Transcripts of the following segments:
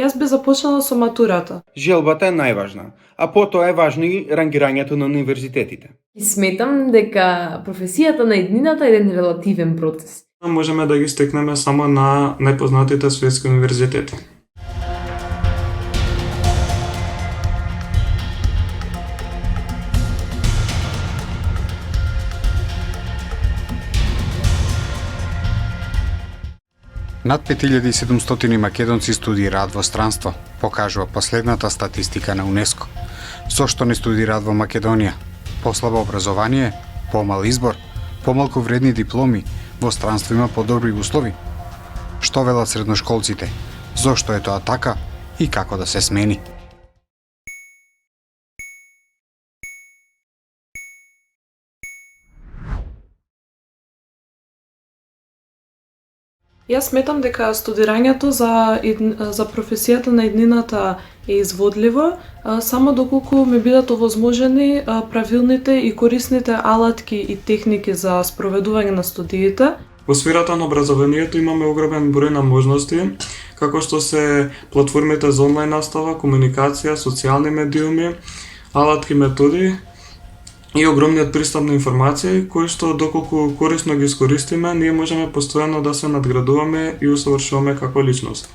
Јас би започнала со матурата. Желбата е најважна, а потоа е важно и рангирањето на универзитетите. И сметам дека професијата на иднината е еден релативен процес. Можеме да ги стекнеме само на најпознатите светски универзитети. Над 5700 македонци студираат во странство, покажува последната статистика на УНЕСКО. Зошто не студираат во Македонија? Послабо образование, помал избор, помалку вредни дипломи, во странство има подобри услови. Што велат средношколците? Зошто е тоа така и како да се смени? Јас сметам дека студирањето за професијата на иднината е изводливо, само доколку ми бидат овозможени правилните и корисните алатки и техники за спроведување на студиите. Во сферата на образованието имаме огромен број на можности, како што се платформите за онлайн настава, комуникација, социјални медиуми, алатки, методи и огромниот пристап на информации, кои што доколку корисно ги искористиме, ние можеме постојано да се надградуваме и усовршуваме како личност.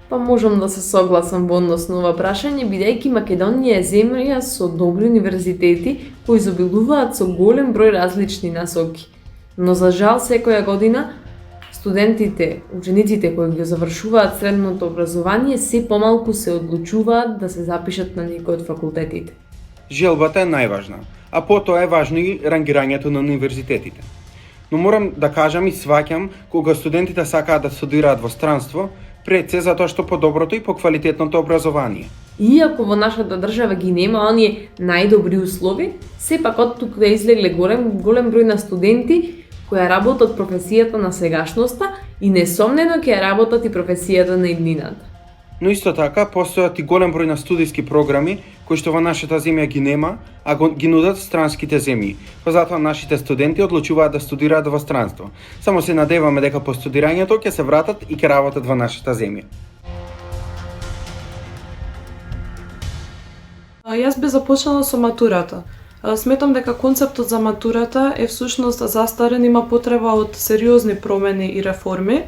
Па можам да се согласам во однос на ова прашање, бидејќи Македонија е земја со добри универзитети кои изобилуваат со голем број различни насоки. Но за жал секоја година студентите, учениците кои ги завршуваат средното образование се помалку се одлучуваат да се запишат на некој од факултетите. Желбата е најважна, а потоа е важно и рангирањето на универзитетите. Но морам да кажам и сваќам кога студентите сакаат да студираат во странство, пред се затоа што по-доброто и по-квалитетното образование. Иако во нашата држава ги нема оние најдобри услови, сепак од тука излегле голем број на студенти кои работат професијата на сегашноста и несомнено ќе работат и професијата на иднината. Но исто така постојат и голем број на студиски програми кои што во нашата земја ги нема, а ги нудат странските земји. Па затоа нашите студенти одлучуваат да студираат во странство. Само се надеваме дека по студирањето ќе се вратат и ќе работат во нашата земја. Јас би започнала со матурата. Сметам дека концептот за матурата е всушност застарен, има потреба од сериозни промени и реформи.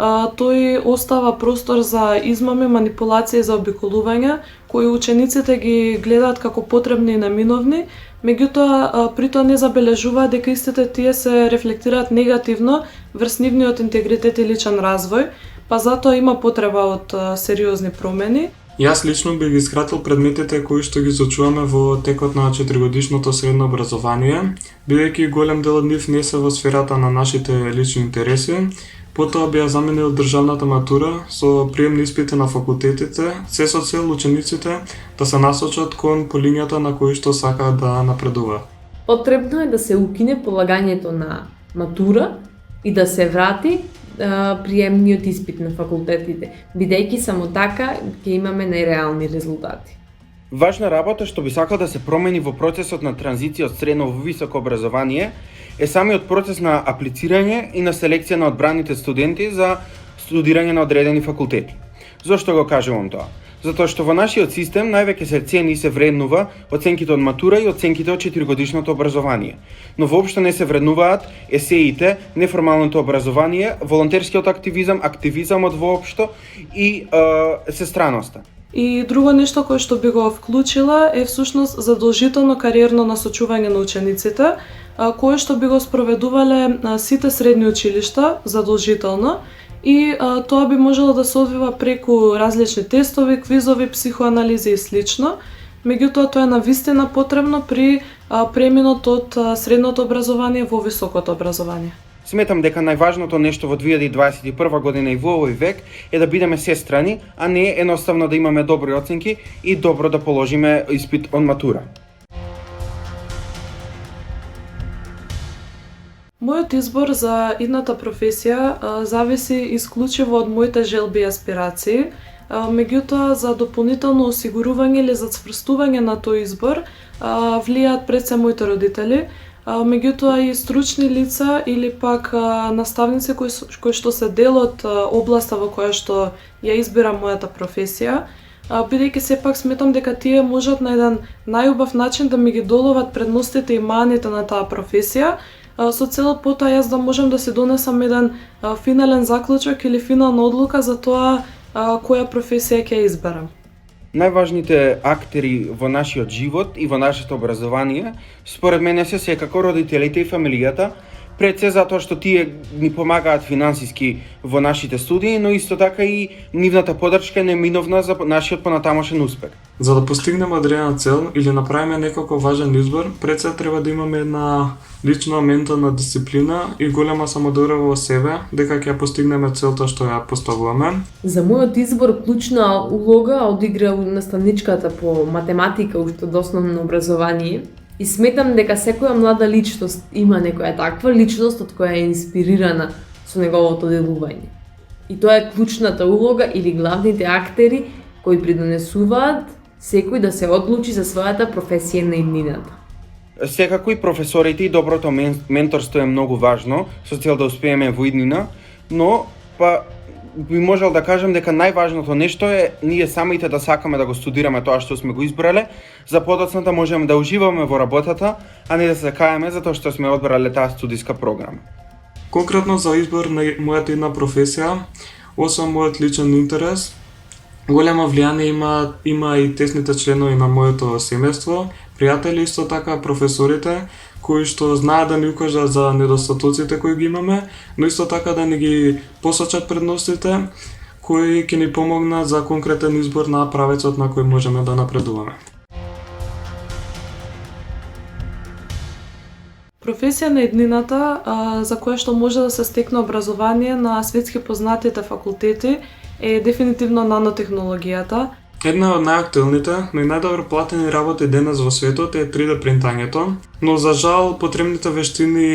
Тој остава простор за измами, манипулации и заобиколувања, кои учениците ги гледаат како потребни и наминовни, меѓутоа при тоа не забележуваат дека истите тие се рефлектираат негативно врз нивниот интегритет и личен развој, па затоа има потреба од сериозни промени. Јас лично би ги скратил предметите кои што ги изучуваме во текот на 4-годишното средно образование, бидејќи голем дел од нив не се во сферата на нашите лични интереси. Потоа би ја заменил државната матура со приемни испити на факултетите, се со цел учениците да се насочат кон полињата на кои што сакаат да напредуваат. Потребно е да се укине полагањето на матура и да се врати приемниот испит на факултетите, бидејќи само така ќе имаме најреални резултати. Важна работа што би сакал да се промени во процесот на транзиција од средно во високо образование е самиот процес на аплицирање и на селекција на одбраните студенти за студирање на одредени факултети. Зошто го кажувам тоа? Затоа што во нашиот систем највеќе се цени и се вреднува оценките од матура и оценките од 4-годишното образование. Но воопшто не се вреднуваат есеите, неформалното образование, волонтерскиот активизамот воопшто и сестраноста. И друго нешто кое што би го вклучила е всушност задолжително кариерно насочување на учениците, кое што би го спроведувале сите средни училишта задолжително, и тоа би можело да се одвива преку различни тестови, квизови, психоанализи и слично. Меѓутоа тоа е навистина потребно при преминот од средното образование во високото образование. Сметам дека најважното нешто во 2021 година и во овој век е да бидеме сестрани, а не едноставно да имаме добри оценки и добро да положиме испит од матура. Мојот избор за идната професија зависи исклучиво од моите желби и аспирации, меѓутоа за дополнително осигурување или за цврстување на тој избор влијаат пред се моите родители, меѓутоа и стручни лица или пак наставници кои што се дел од областа во која што ја избирам мојата професија, бидејќи сепак сметам дека тие можат на еден најубав начин да ми ги доловат предностите и маните на таа професија, со цел потоа јас да можам да се донесам еден финален заклучок или финална одлука за тоа која професија ќе изберам. Најважните актери во нашиот живот и во нашето образование, според мене се секако родителите и фамилијата, пред се затоа што тие ни помагаат финансиски во нашите студии, но исто така и нивната поддршка е неминовна за нашиот понатамошен успех. За да постигнеме одредена цел или направиме некако важен избор, пред се треба да имаме една лична ментална дисциплина и голема самодоверба во себе дека ќе постигнеме целта што ја поставуваме. За мојот избор клучна улога одигра наставничката по математика уште од основно образование. И сметам дека секоја млада личност има некоја таква личност од која е инспирирана со неговото делување. И тоа е клучната улога или главните актери кои придонесуваат секој да се одлучи за својата професија на иднината. Секако и професорите и доброто менторство е многу важно со цел да успееме во иднина, но би можел да кажам дека најважното нешто е ние самите да сакаме да го студираме тоа што сме го избрале, за подоцна да можеме да уживаме во работата, а не да се каеме затоа што сме одбрале таа студиска програма. Конкретно за избор на мојата една професија, освен мојот личен интерес, големо влијание има и тесните членови на моето семејство, пријатели, исто така професорите, кои што знаат да ни укажат за недостатоците кои ги имаме, но исто така да ни ги посочат предностите, кои ќе ни помогнат за конкретен избор на правецот на кој можеме да напредуваме. Професија на иднината, за која што може да се стекне образование на светски познатите факултети, е дефинитивно нанотехнологијата. Една од најактуелните, но и најдобро платени работи денес во светот е 3D принтањето, но за жал потребните вештини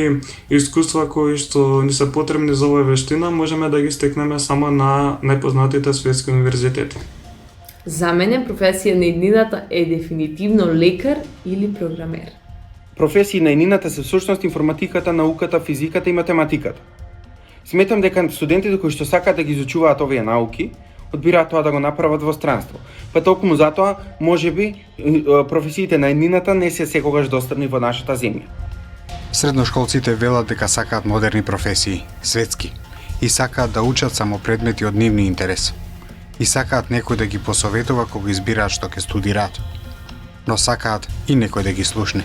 и искуства кои што ни се потребни за оваа вештина можеме да ги стекнеме само на најпознатите светски универзитети. За мене професија на иднината е дефинитивно лекар или програмер. Професии на иднината се всушност информатиката, науката, физиката и математиката. Сметам дека студентите кои што сакаат да ги изучуваат овие науки, одбираат тоа да го направат во странство. Па толку затоа, можеби, професиите на иднината не се секогаш достапни во нашата земја. Средношколците велат дека сакаат модерни професии, светски, и сакаат да учат само предмети од нивни интерес. И сакаат некој да ги посоветува кога избираат што ќе студираат. Но сакаат и некој да ги слушне.